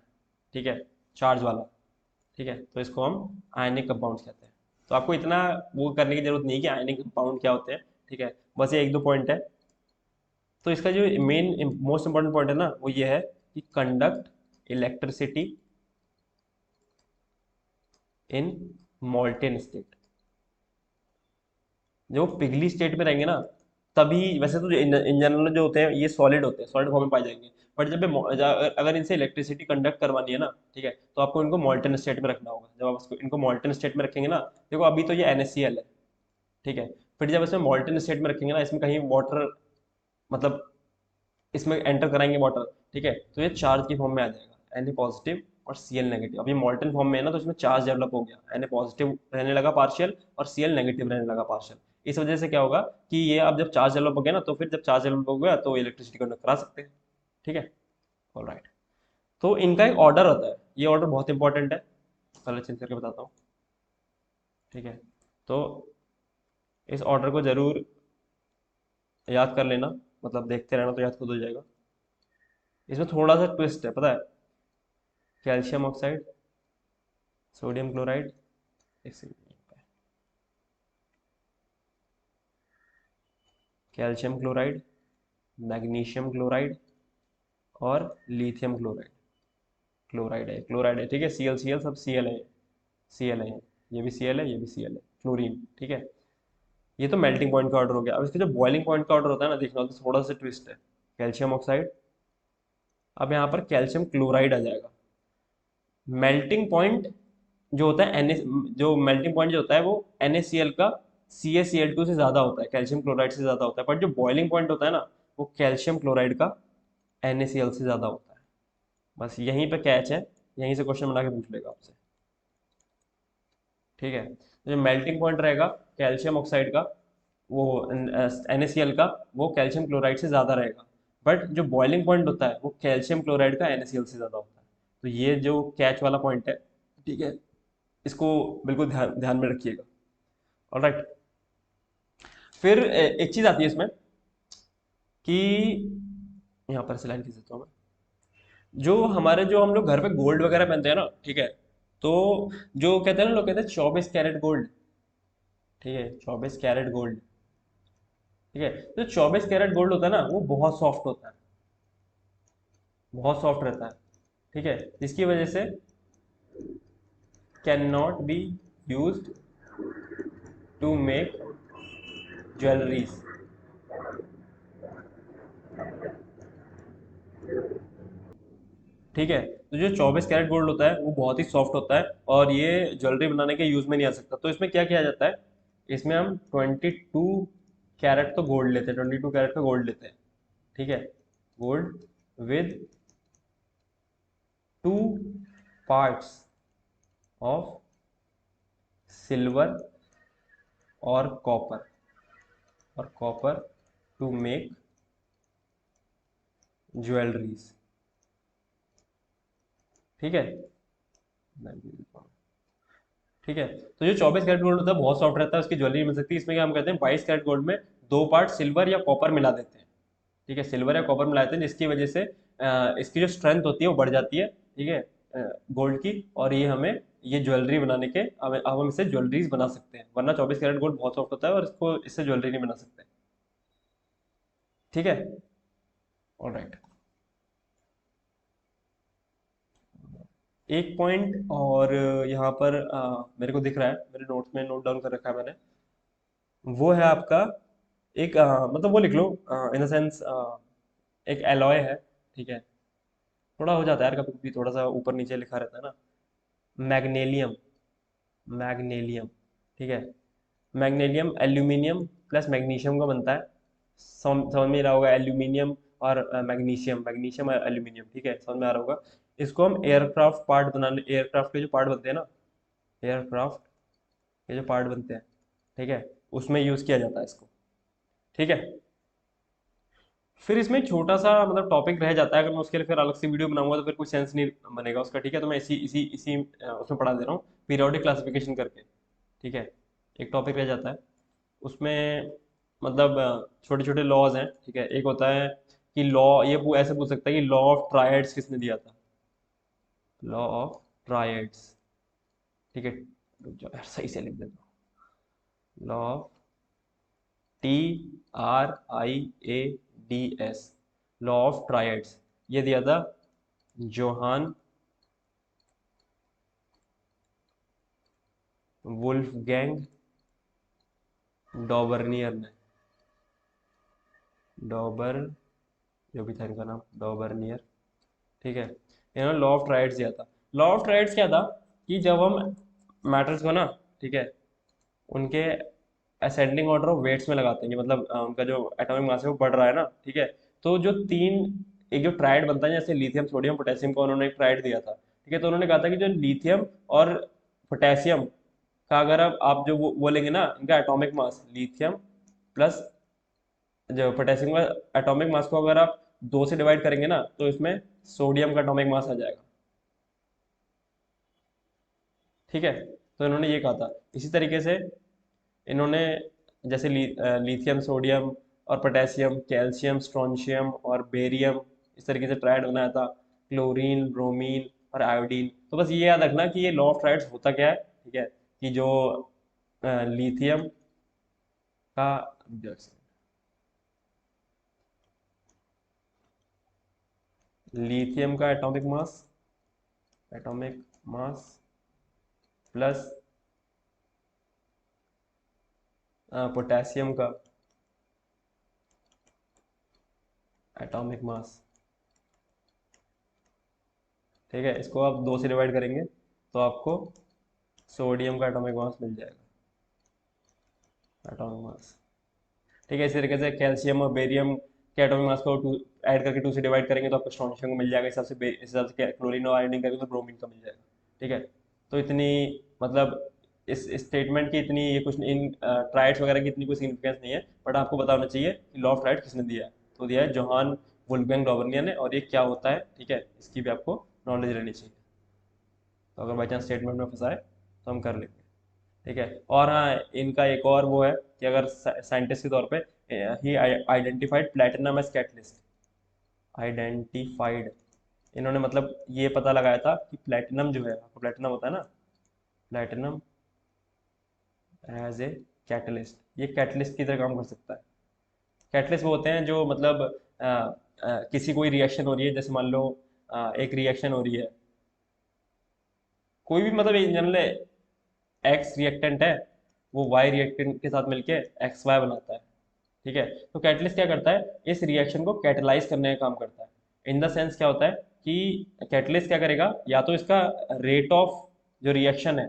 ठीक है। चार्ज वाला। ठीक है। तो इसको हम आयनिक कंपाउंड्स कहते हैं। तो आपको इतना वो करने की जरूरत नहीं है कि आयनिक कंपाउंड क्या होते हैं। ठीक है। बस ये एक दो पॉइंट है। तो इसका जो मेन मोस्ट इंपॉर्टेंट पॉइंट है ना, वो ये है कि conduct electricity in molten state. जब वो पिघली स्टेट में रहेंगे ना, तभी, वैसे तो इन जनरल जो होते हैं ये सॉलिड होते हैं, सॉलिड फॉर्म में पाए जाएंगे, बट जब अगर इनसे इलेक्ट्रिसिटी कंडक्ट करवानी है ना, ठीक है, तो आपको इनको मॉल्टन स्टेट में रखना होगा। जब आप इनको मॉल्टन स्टेट में रखेंगे ना, देखो अभी तो ये NaCl है, ठीक है, फिर जब इसमें मॉल्टन स्टेट में रखेंगे ना, इसमें कहीं वाटर, मतलब इसमें एंटर कराएंगे वाटर, ठीक है, तो ये चार्ज की फॉर्म में आ जाएगा, Na पॉजिटिव और Cl नेगेटिव। अब ये मॉल्टन फॉर्म में है ना, तो इसमें चार्ज डेवलप हो गया, Na पॉजिटिव रहने लगा पार्शियल और Cl नेगेटिव रहने लगा पार्शियल। इस वजह से क्या होगा कि ये अब जब चार्ज डेवलप हो गया ना, तो फिर जब चार्ज डेवलप हो गया तो इलेक्ट्रिसिटी कंडक्ट करा सकते हैं, ठीक है। ऑलराइट, तो इनका एक ऑर्डर होता है, ये ऑर्डर बहुत इंपॉर्टेंट है, पहले चेंज करके बताता हूँ, ठीक है। तो इस ऑर्डर को जरूर याद कर लेना, मतलब देखते रहना तो याद खुद हो जाएगा। इसमें थोड़ा सा ट्विस्ट है, पता है, कैल्शियम ऑक्साइड, सोडियम क्लोराइड, एक second, calcium chloride, magnesium chloride और लिथियम क्लोराइड। क्लोराइड है, ठीक है, Cl सब Cl है, Cl है, ये भी Cl है, ये भी Cl है, फ्लोरीन, ठीक है। ये तो मेल्टिंग पॉइंट का ऑर्डर हो गया। अब इसके जो बॉइलिंग पॉइंट का ऑर्डर होता है ना, देखना तो थोड़ा सा ट्विस्ट है, कैल्शियम ऑक्साइड, अब यहाँ पर कैल्शियम क्लोराइड आ जाएगा। मेल्टिंग पॉइंट जो होता है जो मेल्टिंग पॉइंट जो होता है वो NaCl का CaCl2 से ज़्यादा होता है, कैल्शियम क्लोराइड से ज़्यादा होता है, बट जो बॉइलिंग पॉइंट होता है ना, वो कैल्शियम क्लोराइड का NaCl से ज़्यादा होता है। बस यहीं पे कैच है, यहीं से क्वेश्चन बना के पूछ लेगा आपसे, ठीक है। तो जो मेल्टिंग पॉइंट रहेगा कैल्शियम ऑक्साइड का, वो NaCl का, वो कैल्शियम क्लोराइड से ज़्यादा रहेगा, बट जो बॉइलिंग पॉइंट होता है वो कैल्शियम क्लोराइड का NaCl से ज़्यादा होता है। तो ये जो कैच वाला पॉइंट है, ठीक है, इसको बिल्कुल ध्यान ध्यान में रखिएगा। ऑलराइट, फिर एक चीज़ आती है इसमें कि यहाँ पर से लाइन खींच देता हूँ मैं, जो हमारे जो हम लोग घर पे गोल्ड वगैरह पहनते हैं ना, ठीक है, तो जो कहते हैं ना, लोग कहते हैं 24 कैरेट गोल्ड, ठीक है, 24 कैरेट गोल्ड, ठीक है, तो 24 कैरेट गोल्ड होता है ना, वो बहुत सॉफ्ट होता है, बहुत सॉफ्ट रहता है, ठीक है, जिसकी वजह से can not be use to make jewelleries, ठीक है। तो जो 24 कैरेट गोल्ड होता है वो बहुत ही सॉफ्ट होता है और ये ज्वेलरी बनाने के यूज में नहीं आ सकता। तो इसमें क्या किया जाता है, इसमें हम 22 कैरेट तो गोल्ड लेते हैं, 22 कैरेट का गोल्ड लेते हैं, ठीक है, gold with 2 parts of silver और कॉपर टू मेक ज्वेलरीज, ठीक है, ठीक है। तो जो 24 कैरेट गोल्ड होता है बहुत सॉफ्ट रहता है, उसकी ज्वेलरी मिल सकती है। इसमें क्या हम कहते हैं, 22 कैरेट गोल्ड में 2 पार्ट सिल्वर या कॉपर मिला देते हैं, ठीक है, सिल्वर या कॉपर मिला देते हैं, जिसकी वजह से इसकी जो स्ट्रेंथ होती है वो बढ़ जाती है, ठीक है, गोल्ड की, और ये हमें ये ज्वेलरी बनाने के हम इससे ज्वेलरीज बना सकते हैं, वरना 24 कैरेट गोल्ड बहुत सॉफ्ट होता है और इसको इससे ज्वेलरी नहीं बना सकते, ठीक है। ऑलराइट, एक पॉइंट और यहाँ पर मेरे को दिख रहा है, मेरे नोट्स में नोट डाउन कर रखा है मैंने, वो है आपका एक मतलब वो लिख लो, इन द सेंस एक एलॉय है, ठीक है, थोड़ा हो जाता है यार कभी कभी, थोड़ा सा ऊपर नीचे लिखा रहता है ना, मैग्नेलियम, मैग्नेलियम, ठीक है, मैग्नेलियम एल्यूमिनियम प्लस मैग्नीशियम का बनता है, समझ में आ रहा होगा, एल्यूमिनियम और मैग्नीशियम, मैग्नीशियम और एल्यूमिनियम, ठीक है, समझ में आ रहा होगा। इसको हम एयरक्राफ्ट पार्ट बनाने, एयरक्राफ्ट के जो पार्ट बनते हैं ना, एयरक्राफ्ट के जो पार्ट बनते हैं, ठीक है, उसमें यूज़ किया जाता है इसको, ठीक है। फिर इसमें एक छोटा सा मतलब टॉपिक रह जाता है, अगर मैं उसके लिए फिर अलग से वीडियो बनाऊंगा तो फिर कोई सेंस नहीं बनेगा उसका, ठीक है, तो मैं इसी इसी इसी उसमें पढ़ा दे रहा हूँ, पीरियोडिक क्लासिफिकेशन करके, ठीक है, एक टॉपिक रह जाता है उसमें, मतलब छोटे छोटे लॉज हैं, ठीक है, एक होता है कि लॉ, ये ऐसे पूछ सकता है कि लॉ ऑफ ट्रायड्स किसने दिया था, लॉ ऑफ ट्रायड्स, ठीक है, रुक जाओ यार सही से लिख देता हूँ, law of TRIADS, law of triads, ये दिया था जोहान वुल्फगैंग डॉबर्नियर ने, डॉबर, जो भी था इनका नाम, डॉबरनियर, ठीक है। इन्होंने लॉ ऑफ ट्राइड्स दिया था। लॉ ऑफ ट्राइड्स क्या था कि जब हम मैटर्स को ना, ठीक है, उनके असेंडिंग ऑर्डर ऑफ वेट्स में लगाते हैं, कि मतलब उनका जो एटॉमिक मास है वो बढ़ रहा है ना, ठीक है। तो जो तीन, एक जो ट्राइड बनता है, जैसे लिथियम सोडियम पोटेशियम का उन्होंने एक ट्राइड दिया था, ठीक है। तो उन्होंने कहा था कि जो लिथियम और पोटेशियम का अगर आप जो वो लेंगे ना, इनका एटॉमिक मास लिथियम प्लस जो पोटेशियम का एटॉमिक मास को अगर आप 2 से डिवाइड करेंगे ना, तो इसमें सोडियम का एटॉमिक मास आ जाएगा, ठीक है। तो इन्होंने ये कहा था। इसी तरीके से इन्होंने जैसे लिथियम सोडियम और पोटेशियम, कैल्शियम स्ट्रोंशियम और बेरियम, इस तरीके से ट्राइड बनाया था, क्लोरीन ब्रोमीन और आयोडीन। तो बस ये याद रखना कि ये लॉ ऑफ ट्राइड्स होता क्या है, ठीक है, कि जो लिथियम का, लिथियम का एटॉमिक मास प्लस पोटेशियम का एटॉमिक मास, ठीक है, इसको आप 2 से डिवाइड करेंगे तो आपको सोडियम का एटॉमिक मास मिल जाएगा, एटॉमिक मास, ठीक है। इसी तरीके से कैल्शियम और बेरियम के एटॉमिक मास को टू ऐड करके 2 से डिवाइड करेंगे तो आपको स्ट्रोंशियम को मिल जाएगा। इस हिसाब से क्लोरीन और आयोडीन करेंगे तो ब्रोमीन का मिल जाएगा, ठीक है। तो इतनी, मतलब इस स्टेटमेंट की इतनी, ये कुछ इन ट्राइड्स वगैरह की इतनी कोई सिग्निफिकेंस नहीं है, बट आपको पता होना चाहिए कि लॉ ऑफ ट्राइड किसने दिया है। तो दिया है जोहान वुल्फगैंग डॉबर्नियर ने, और ये क्या होता है, ठीक है, इसकी भी आपको नॉलेज रहनी चाहिए। तो अगर बाई चांस स्टेटमेंट में फंसा है तो हम कर लेंगे, ठीक है। और हाँ, इनका एक और वो है कि अगर साइंटिस्ट के तौर पे, he identified platinum as catalyst, identified, इन्होंने मतलब ये पता लगाया था कि प्लेटिनम जो है, आपको प्लेटिनम होता है ना, प्लेटिनम एज ए कैटलिस्ट, ये कैटलिस्ट की तरह काम कर सकता है। कैटलिस्ट वो होते हैं जो मतलब किसी कोई रिएक्शन हो रही है, जैसे मान लो एक रिएक्शन हो रही है, कोई भी मतलब इन जनरल एक्स रिएक्टेंट है, वो वाई रिएक्टेंट के साथ मिलके एक्स वाई बनाता है, ठीक है। तो कैटलिस्ट क्या करता है, इस रिएक्शन को कैटलाइज करने का काम करता है। इन द सेंस क्या होता है कि कैटलिस्ट क्या करेगा, या तो इसका रेट ऑफ जो रिएक्शन है,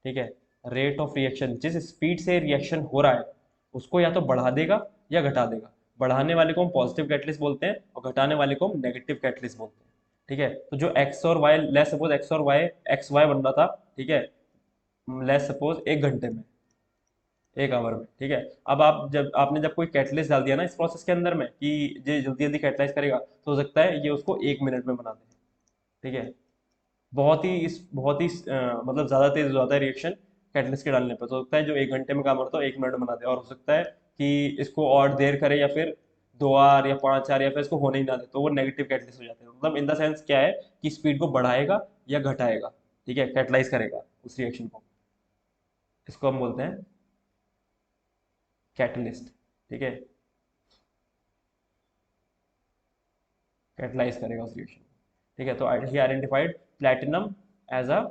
ठीक है, रेट ऑफ रिएक्शन, जिस स्पीड से रिएक्शन हो रहा है उसको या तो बढ़ा देगा या घटा देगा। बढ़ाने वाले को हम पॉजिटिव कैटलिस्ट बोलते हैं और घटाने वाले को हम नेगेटिव कैटलिस्ट बोलते हैं, ठीक है। तो जो एक्स और Y, let's suppose X Y बन रहा था, ठीक है, लेट्स सपोज 1 घंटे में, 1 आवर में, ठीक है। अब जब कोई कैटलिस्ट डाल दिया ना इस प्रोसेस के अंदर में कि ये जल्दी जल्दी कैटलाइज करेगा, तो हो सकता है ये उसको 1 मिनट में बना दे, ठीक है। बहुत ही मतलब ज़्यादा तेज हो जाता है रिएक्शन कैटलिस्ट के डालने पर, तो हो सकता है जो 1 घंटे में काम करता है 1 मिनट में बना दे, और हो सकता है कि इसको और देर करे, या फिर 2 आवर या 5 आवर, या फिर इसको होने ही ना दे, तो वो नेगेटिव कैटलिस्ट हो जाते हैं। मतलब इन द सेंस क्या है कि स्पीड को बढ़ाएगा या घटाएगा, ठीक है, कैटलाइज करेगा उस रिएक्शन को, इसको हम बोलते हैं कैटलिस्ट, ठीक है, कैटलाइज करेगा उस रिएक्शन को, ठीक है। तो he identified platinum as a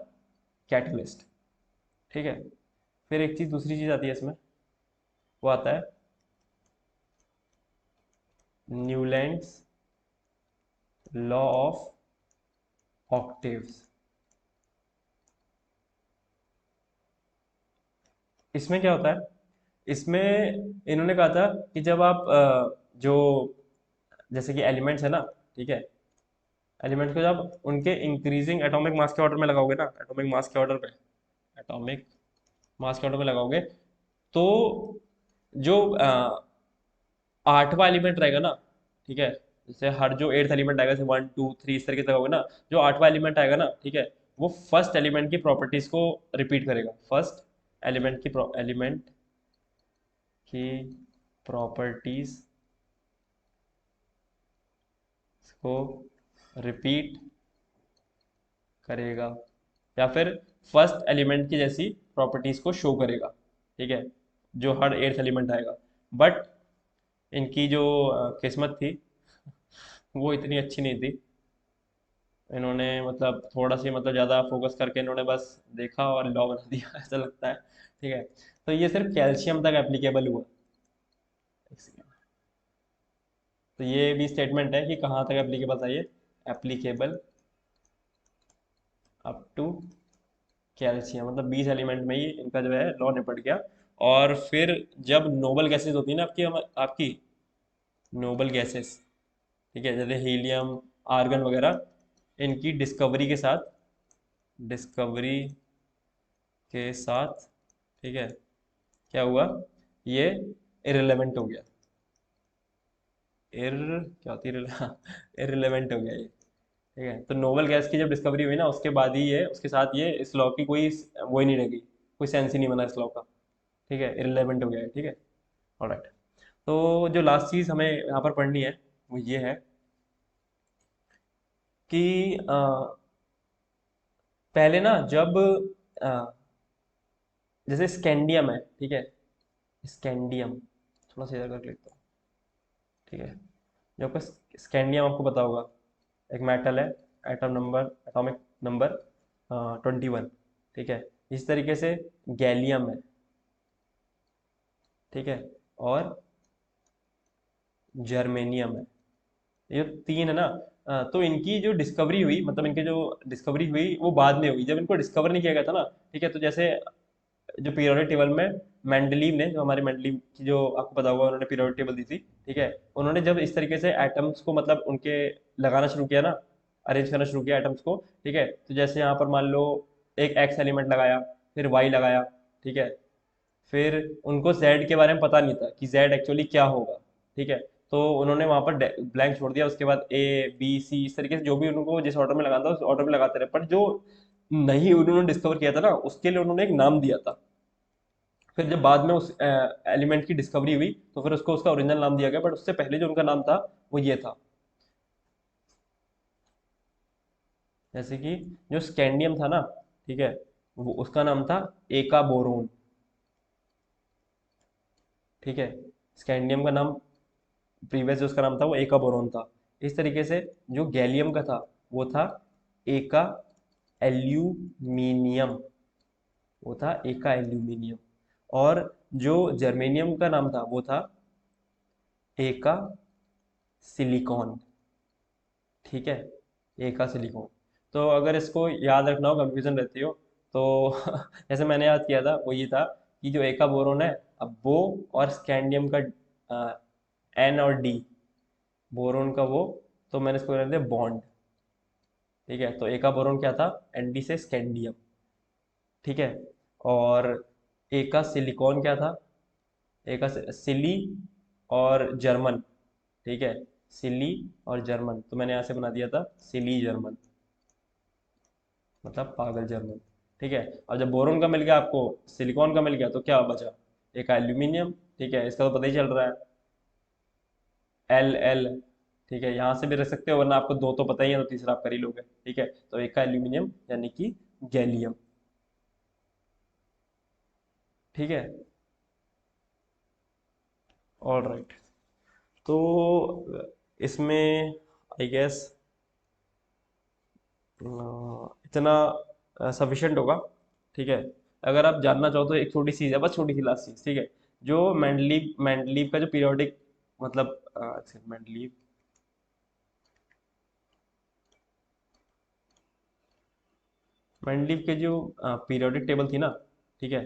catalyst, ठीक है। फिर एक चीज, दूसरी चीज आती है इसमें, वो आता है न्यूलैंड्स लॉ ऑफ ऑक्टेव्स। इसमें क्या होता है, इसमें इन्होंने कहा था कि जब आप जो, जैसे कि एलिमेंट्स है ना, ठीक है, एलिमेंट्स को जब उनके इंक्रीजिंग एटॉमिक मास के ऑर्डर में लगाओगे ना, एटॉमिक मास के ऑर्डर पे, एटॉमिक मास के ऑर्डर में लगाओगे, तो जो 8वां एलिमेंट रहेगा ना, ठीक है, जैसे हर जो 8th एलिमेंट आएगा, जैसे 1 2 3 इस तरीके से लगाओगे ना, जो 8वां एलिमेंट आएगा ना, ठीक है, वो फर्स्ट एलिमेंट की प्रॉपर्टीज को रिपीट करेगा, फर्स्ट एलिमेंट की प्रॉपर्टीज को रिपीट करेगा, या फिर फर्स्ट एलिमेंट की जैसी प्रॉपर्टीज को शो करेगा, ठीक है, जो हर 8th एलिमेंट आएगा। बट इनकी जो किस्मत थी वो इतनी अच्छी नहीं थी। इन्होंने मतलब थोड़ा सी, मतलब ज़्यादा फोकस करके इन्होंने बस देखा और लॉ बना दिया ऐसा लगता है, ठीक है। तो ये सिर्फ कैल्शियम तक एप्लीकेबल हुआ। एक सेकेंड। तो ये भी स्टेटमेंट है कि कहाँ तक एप्लीकेबल था ये, एप्लीकेबल अप टू कैल्शियम, मतलब 20 एलिमेंट में ही इनका जो है लॉ निपट गया। और फिर जब नोबल गैसेस होती है ना आपकी आपकी नोबल गैसेस, ठीक है, जैसे हीलियम, आर्गन वगैरह, इनकी डिस्कवरी के साथ, ठीक है, क्या हुआ, ये इरेलेवेंट हो गया। एर क्या होती है, इरेलेवेंट हो गया ये, ठीक है। तो नोबल गैस की जब डिस्कवरी हुई ना, उसके बाद ही ये, उसके साथ ये इस लॉ की कोई वो ही नहीं रही, कोई सेंस ही नहीं बना इस लॉ का, ठीक है, इरेलेवेंट हो गया है, ठीक है। ऑलराइट। तो जो लास्ट चीज़ हमें यहाँ पर पढ़नी है वो ये है कि पहले ना जब अ, जैसे स्कैंडियम है, ठीक है, स्कैंडियम, थोड़ा सीधा कर लेता हूँ, ठीक है। जो आपका स्कैंडियम आपको पता होगा, एक मेटल है, एटॉमिक नंबर 21, ठीक है। इस तरीके से गैलियम है, ठीक है, और जर्मेनियम है, ये तीन है ना। तो इनकी जो डिस्कवरी हुई, मतलब इनकी जो डिस्कवरी हुई वो बाद में हुई, जब इनको डिस्कवर नहीं किया गया था ना, ठीक है। तो जैसे जो पीरियोडिक टेबल में मेंडलीव ने, जो हमारे मेंडलीव की जो आपको पता होगा, उन्होंने पीरियोडिक टेबल दी थी, ठीक है। उन्होंने जब इस तरीके से एटम्स को मतलब उनके लगाना शुरू किया ना, अरेंज करना शुरू किया एटम्स को, ठीक है। तो जैसे यहाँ पर मान लो एक एक्स एलिमेंट लगाया, फिर वाई लगाया, ठीक है। फिर उनको जेड के बारे में पता नहीं था कि जेड एक्चुअली क्या होगा, ठीक है। तो उन्होंने वहां पर ब्लैंक छोड़ दिया, उसके बाद ए बी सी इस तरीके से जो भी उनको जिस ऑर्डर में लगाना था उस ऑर्डर में लगाते रहे, पर जो नहीं उन्होंने डिस्कवर किया था ना, उसके लिए उन्होंने एक नाम दिया था। फिर जब बाद में उस एलिमेंट की डिस्कवरी हुई तो फिर उसको उसका ओरिजिनल नाम दिया गया, बट उससे पहले जो उनका नाम था वो ये था। जैसे कि जो स्कैंडियम था ना, ठीक है, वो उसका नाम था एका बोरोन, ठीक है। स्कैंडियम का नाम प्रीवियस जो उसका नाम था वो एका बोरोन था। इस तरीके से जो गैलियम का था वो था एका एल्यूमिनियम, वो था एका एल्यूमिनियम। और जो जर्मेनियम का नाम था वो था एका सिलिकॉन, ठीक है, एका सिलिकॉन। तो अगर इसको याद रखना हो, कंफ्यूजन रहती हो तो जैसे मैंने याद किया था वो ये था कि जो एका बोरोन है, अब वो और स्कैंडियम का एन और डी, बोरोन का वो, तो मैंने इसको रहने दिया बॉन्ड, ठीक है। तो एका बोरोन क्या था, एन डी से स्कैंडियम, ठीक है। और एका सिलिकॉन क्या था, एका सिली और जर्मन, ठीक है, सिली और जर्मन, तो मैंने यहाँ से बना दिया था सिली जर्मन, मतलब पागल जर्मन, ठीक है। और जब बोरोन का मिल गया आपको, सिलिकॉन का मिल गया, तो क्या बचा, एक एल्यूमिनियम, ठीक है, इसका तो पता ही चल रहा है, एल एल, ठीक है। यहाँ से भी रख सकते हो, वरना आपको दो तो पता ही है, तो तीसरा आप कर ही लोगे, ठीक है। तो एक का एल्यूमिनियम यानी कि गैलियम, ठीक है। All right. तो इसमें आई गेस इतना सफिशिएंट होगा, ठीक है। अगर आप जानना चाहो तो एक छोटी सी चीज़ है, बस छोटी सी लास्ट चीज़, ठीक है। जो मैंडलीव का जो पीरियोडिक, मतलब मैंडलीव मैंडलीव के जो पीरियोडिक टेबल थी ना, ठीक है,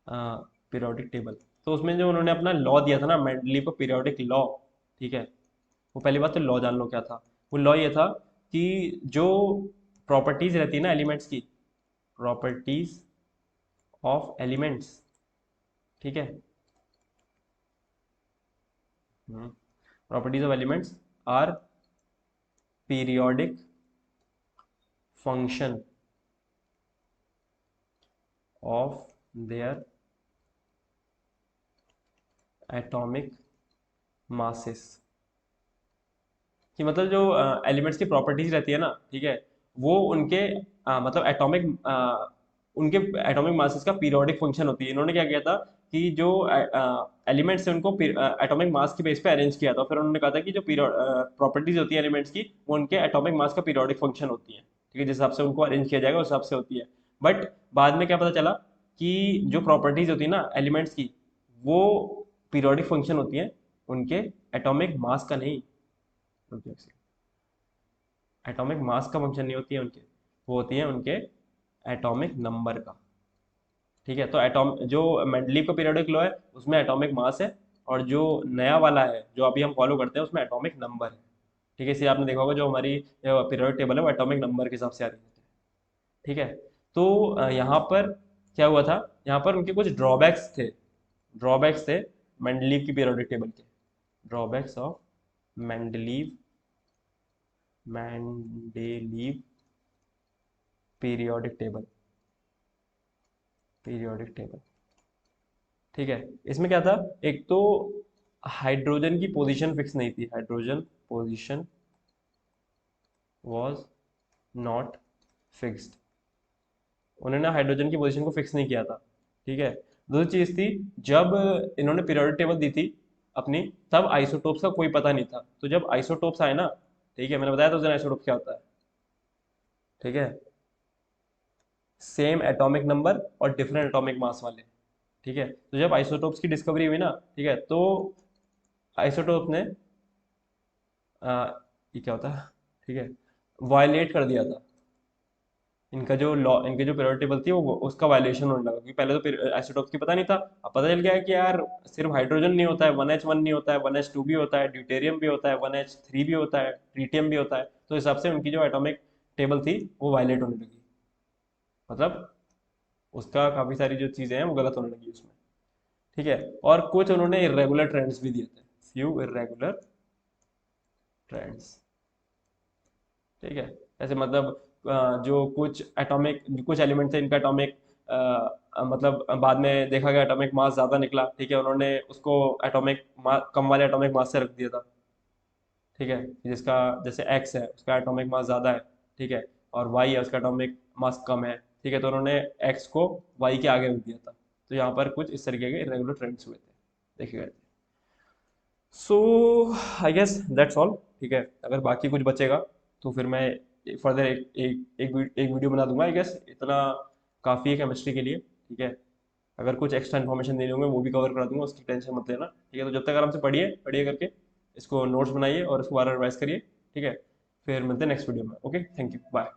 पीरियोडिक टेबल, तो उसमें जो उन्होंने अपना लॉ दिया था ना, मेंडलीव को पीरियोडिक लॉ, ठीक है। वो पहली बात तो लॉ जान लो क्या था। वो लॉ ये था कि जो प्रॉपर्टीज रहती है ना एलिमेंट्स की, प्रॉपर्टीज ऑफ एलिमेंट्स, ठीक है, properties of elements are periodic function of their atomic masses. कि मतलब जो एलिमेंट्स की प्रॉपर्टीज रहती है ना, ठीक है, वो उनके मतलब उनके एटॉमिक मासेस का पीरियोडिक फंक्शन होती है। इन्होंने क्या किया था कि जो एलिमेंट्स है उनको एटॉमिक मास के बेस पे अरेंज किया था, फिर उन्होंने कहा था कि जो प्रॉपर्टीज होती है एलिमेंट्स की, वो उनके एटॉमिक मास का पीरियोडिक फंक्शन होती है, ठीक है। जिस हिसाब से उनको अरेंज किया जाएगा उस हिसाब से होती है। बट बाद में क्या पता चला कि जो प्रॉपर्टीज होती है ना एलिमेंट्स की, वो पीरियोडिक फंक्शन होती है उनके एटॉमिक मास का नहीं, एटॉमिक मास का फंक्शन नहीं होती है उनके, वो होती है उनके एटॉमिक नंबर का। ठीक है, तो एटॉम जो मेंडलीव का पीरियोडिक लॉ है उसमें एटॉमिक मास है, और जो नया वाला है जो अभी हम फॉलो करते हैं उसमें एटॉमिक नंबर है। ठीक है, इसलिए आपने देखा होगा जो हमारी पीरियोडिक टेबल है वो एटॉमिक नंबर के हिसाब से आ रही है। ठीक है, तो यहाँ पर क्या हुआ था, यहाँ पर उनके कुछ ड्रॉबैक्स थे मेंडलीव की पीरियोडिक टेबल के। Drawbacks of Mendeleev Mendeleev periodic table. ठीक है, इसमें क्या था, एक तो हाइड्रोजन की पोजीशन फिक्स नहीं थी, hydrogen position was not fixed, उन्होंने हाइड्रोजन की पोजीशन को फिक्स नहीं किया था। ठीक है, दूसरी चीज थी, जब इन्होंने पीरियोडिक टेबल दी थी अपनी, तब आइसोटोप्स का कोई पता नहीं था। तो जब आइसोटोप्स आए ना, ठीक है, मैंने बताया था उस दिन आइसोटोप क्या होता है। ठीक है, सेम एटॉमिक नंबर और डिफरेंट एटॉमिक मास वाले। ठीक है, तो जब आइसोटोप्स की डिस्कवरी हुई ना, ठीक है, तो आइसोटोप ने ये क्या होता है, ठीक है, वायलेट कर दिया था इनका जो लॉ, इनकी जो पीरियोडिक टेबल थी वो उसका वायलेशन होने लगा, क्योंकि पहले तो आइसोटोप्स की पता नहीं था। अब पता चल गया है कि यार सिर्फ हाइड्रोजन नहीं होता है, 1H1 नहीं होता है, 1H2 भी होता है, ड्यूटेरियम भी होता है, 1H3 भी होता है, ट्रीटियम भी होता है। तो इस हिसाब से उनकी जो एटॉमिक टेबल थी वो वायलेट होने लगी, मतलब उसका काफ़ी सारी जो चीज़ें हैं वो गलत होने लगी उसमें। ठीक है, और कुछ उन्होंने इरेगुलर ट्रेंड्स भी दिए थे, फ्यू इरेगुलर ट्रेंड्स। ठीक है, ऐसे मतलब जो कुछ एलिमेंट थे इनका एटॉमिक मतलब बाद में देखा गया एटॉमिक मास ज़्यादा निकला। ठीक है, उन्होंने उसको कम वाले एटॉमिक मास से रख दिया था। ठीक है, जिसका जैसे एक्स है उसका एटॉमिक मास ज़्यादा है, ठीक है, और वाई है उसका एटॉमिक मास कम है। ठीक है, तो उन्होंने एक्स को वाई के आगे रख दिया था। तो यहाँ पर कुछ इस तरीके के इरेगुलर ट्रेंड्स हुए थे, देखे गए थे। सो आई गेस दैट्स ऑल। ठीक है, अगर बाकी कुछ बचेगा तो फिर मैं फर्दर एक वीडियो बना दूंगा। आई गेस इतना काफ़ी है केमिस्ट्री के लिए। ठीक है, अगर कुछ एक्स्ट्रा इन्फॉर्मेशन देनी होंगे वो भी कवर करा दूंगा, उसकी टेंशन मत लेना। ठीक है, तो जब तक आराम से पढ़िए पढ़िए करके इसको नोट्स बनाइए और इसको बार रिवाइज करिए। ठीक है, फिर मिलते हैं नेक्स्ट वीडियो में। Okay, thank you, bye.